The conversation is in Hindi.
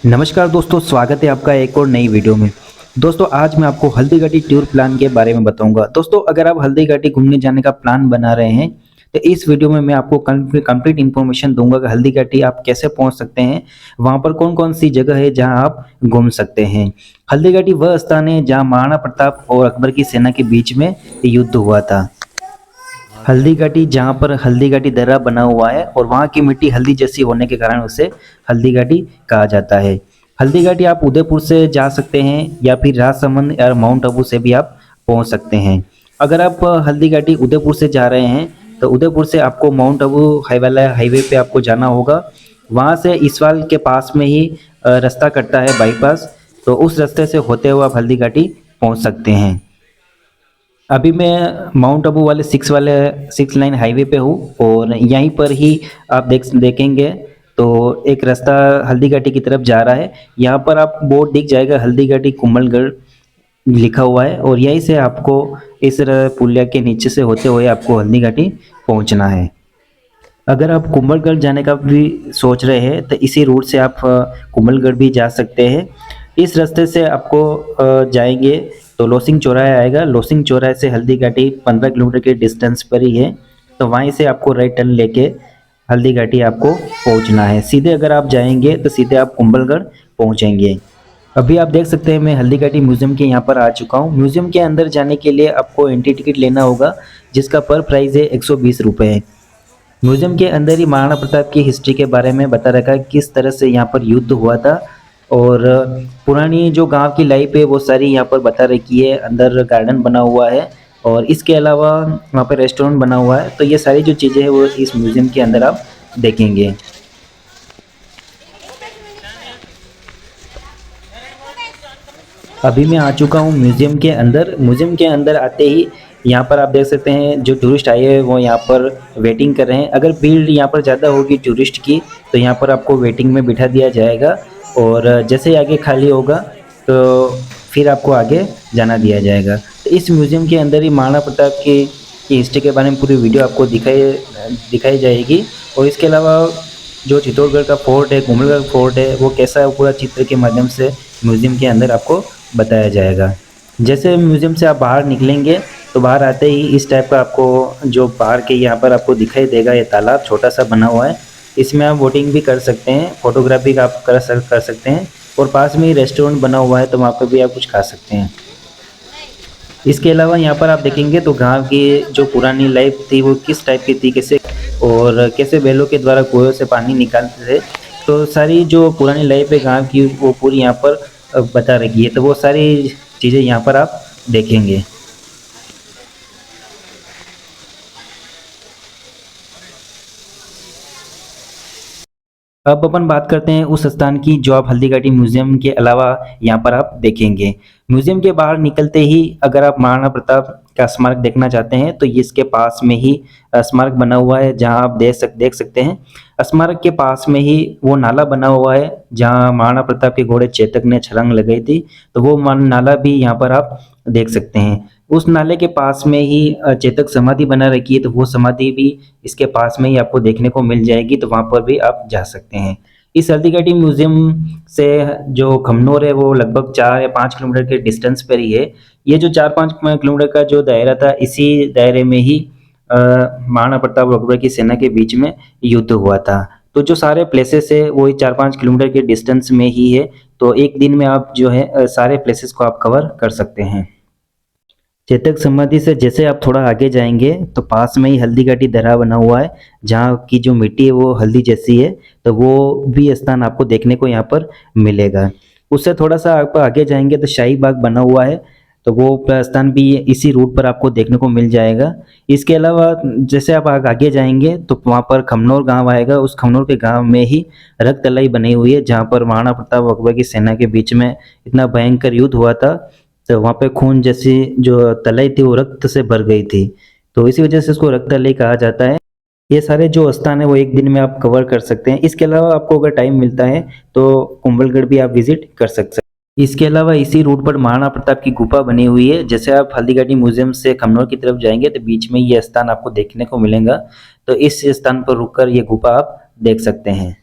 नमस्कार दोस्तों, स्वागत है आपका एक और नई वीडियो में। दोस्तों आज मैं आपको हल्दीघाटी टूर प्लान के बारे में बताऊंगा। दोस्तों अगर आप हल्दीघाटी घूमने जाने का प्लान बना रहे हैं तो इस वीडियो में मैं आपको कंप्लीट इन्फॉर्मेशन दूंगा कि हल्दीघाटी आप कैसे पहुंच सकते हैं, वहां पर कौन कौन सी जगह है जहां आप घूम सकते हैं। हल्दीघाटी वह स्थान है जहाँ महाराणा प्रताप और अकबर की सेना के बीच में युद्ध हुआ था। हल्दीघाटी जहाँ पर हल्दीघाटी दर्रा बना हुआ है और वहाँ की मिट्टी हल्दी जैसी होने के कारण उसे हल्दीघाटी कहा जाता है। हल्दीघाटी आप उदयपुर से जा सकते हैं या फिर राजसमंद या माउंट आबू से भी आप पहुँच सकते हैं। अगर आप हल्दीघाटी उदयपुर से जा रहे हैं तो उदयपुर से आपको माउंट आबू हाईवे पे आपको जाना होगा। वहाँ से इसवाल के पास में ही रास्ता कटता है बाईपास, तो उस रास्ते से होते हुए आप हल्दीघाटी पहुँच सकते हैं। अभी मैं माउंट आबू वाले 6 लाइन हाईवे पे हूँ और यहीं पर ही आप देखेंगे तो एक रास्ता हल्दीघाटी की तरफ जा रहा है। यहाँ पर आप बोर्ड दिख जाएगा हल्दीघाटी कुंभलगढ़ लिखा हुआ है और यहीं से आपको इस पुलिया के नीचे से होते हुए आपको हल्दीघाटी पहुँचना है। अगर आप कुंभलगढ़ जाने का भी सोच रहे हैं तो इसी रूट से आप कुंभलगढ़ भी जा सकते हैं। इस रास्ते से आपको जाएंगे तो लोसिंग चौराहे आएगा। लोसिंग चौराहे से हल्दीघाटी 15 किलोमीटर के डिस्टेंस पर ही है, तो वहीं से आपको राइट टर्न लेके हल्दीघाटी आपको पहुंचना है। सीधे अगर आप जाएंगे तो सीधे आप कुंभलगढ़ पहुंचेंगे। अभी आप देख सकते हैं मैं हल्दीघाटी म्यूजियम के यहाँ पर आ चुका हूँ। म्यूजियम के अंदर जाने के लिए आपको एंट्री टिकट लेना होगा, जिसका पर प्राइस है 120 रुपये। म्यूजियम के अंदर ही महाराणा प्रताप की हिस्ट्री के बारे में बता रखा है, किस तरह से यहाँ पर युद्ध हुआ था और पुरानी जो गांव की लाइफ है वो सारी यहाँ पर बता रखी है। अंदर गार्डन बना हुआ है और इसके अलावा वहाँ पर रेस्टोरेंट बना हुआ है, तो ये सारी जो चीज़ें हैं वो इस म्यूजियम के अंदर आप देखेंगे। अभी मैं आ चुका हूँ म्यूजियम के अंदर। म्यूजियम के अंदर आते ही यहाँ पर आप देख सकते हैं जो टूरिस्ट आए हैं वो यहाँ पर वेटिंग कर रहे हैं। अगर भीड़ यहाँ पर ज़्यादा होगी टूरिस्ट की तो यहाँ पर आपको वेटिंग में बिठा दिया जाएगा और जैसे ही आगे खाली होगा तो फिर आपको आगे जाना दिया जाएगा। तो इस म्यूज़ियम के अंदर ही महाराणा प्रताप की हिस्ट्री के बारे में पूरी वीडियो आपको दिखाई जाएगी। और इसके अलावा जो चित्तौड़गढ़ का फोर्ट है, कुंभलगढ़ फोर्ट है, वो कैसा है पूरा चित्र के माध्यम से म्यूज़ियम के अंदर आपको बताया जाएगा। जैसे म्यूज़ियम से आप बाहर निकलेंगे तो बाहर आते ही इस टाइप का आपको जो बाहर के यहाँ पर आपको दिखाई देगा, ये तालाब छोटा सा बना हुआ है। इसमें आप बोटिंग भी कर सकते हैं, फोटोग्राफी आप कर सकते हैं और पास में ही रेस्टोरेंट बना हुआ है तो वहाँ पर भी आप कुछ खा सकते हैं। इसके अलावा यहाँ पर आप देखेंगे तो गांव की जो पुरानी लाइफ थी वो किस टाइप की थी, कैसे बैलों के द्वारा कुएं से पानी निकालते थे, तो सारी जो पुरानी लाइफ है गांव की वो पूरी यहाँ पर बता रखी है। तो वो सारी चीज़ें यहाँ पर आप देखेंगे। अब अपन बात करते हैं उस स्थान की जो आप हल्दीघाटी म्यूजियम के अलावा यहाँ पर आप देखेंगे। म्यूजियम के बाहर निकलते ही अगर आप महाराणा प्रताप का स्मारक देखना चाहते हैं तो इसके पास में ही स्मारक बना हुआ है, जहाँ आप देख सकते हैं। स्मारक के पास में ही वो नाला बना हुआ है जहाँ महाराणा प्रताप के घोड़े चेतक ने छलांग लगाई थी, तो वो नाला भी यहाँ पर आप देख सकते हैं। उस नाले के पास में ही चेतक समाधि बना रखी है, तो वो समाधि भी इसके पास में ही आपको देखने को मिल जाएगी, तो वहाँ पर भी आप जा सकते हैं। इस हल्दीघाटी म्यूजियम से जो खमनोर है वो लगभग 4 या 5 किलोमीटर के डिस्टेंस पर ही है। ये जो 4-5 किलोमीटर का जो दायरा था, इसी दायरे में ही महाराणा प्रताप और अकबर की सेना के बीच में युद्ध हुआ था। तो जो सारे प्लेसेस है वो 4-5 किलोमीटर के डिस्टेंस में ही है, तो एक दिन में आप जो है सारे प्लेसेस को आप कवर कर सकते हैं। चेतक समाधि से जैसे आप थोड़ा आगे जाएंगे तो पास में ही हल्दीघाटी दर्रा बना हुआ है, जहाँ की जो मिट्टी है वो हल्दी जैसी है, तो वो भी स्थान आपको देखने को यहाँ पर मिलेगा। उससे थोड़ा सा आप आगे जाएंगे तो शाही बाग बना हुआ है, तो वो स्थान भी इसी रूट पर आपको देखने को मिल जाएगा। इसके अलावा जैसे आप आगे जाएंगे तो वहाँ पर खमनौर गाँव आएगा। उस खमनौर के गाँव में ही रक्त-तलाई बनी हुई है, जहाँ पर महाराणा प्रताप अकबर की सेना के बीच में इतना भयंकर युद्ध हुआ था, तो वहाँ पे खून जैसी जो तलाई थी वो रक्त से भर गई थी, तो इसी वजह से इसको रक्त तलाई कहा जाता है। ये सारे जो स्थान है वो एक दिन में आप कवर कर सकते हैं। इसके अलावा आपको अगर टाइम मिलता है तो कुंभलगढ़ भी आप विजिट कर सकते हैं। इसके अलावा इसी रूट पर महाराणा प्रताप की गुफा बनी हुई है। जैसे आप हल्दीघाटी म्यूजियम से खमनौर की तरफ जाएंगे तो बीच में ये स्थान आपको देखने को मिलेगा, तो इस स्थान पर रुककर ये गुफा आप देख सकते हैं।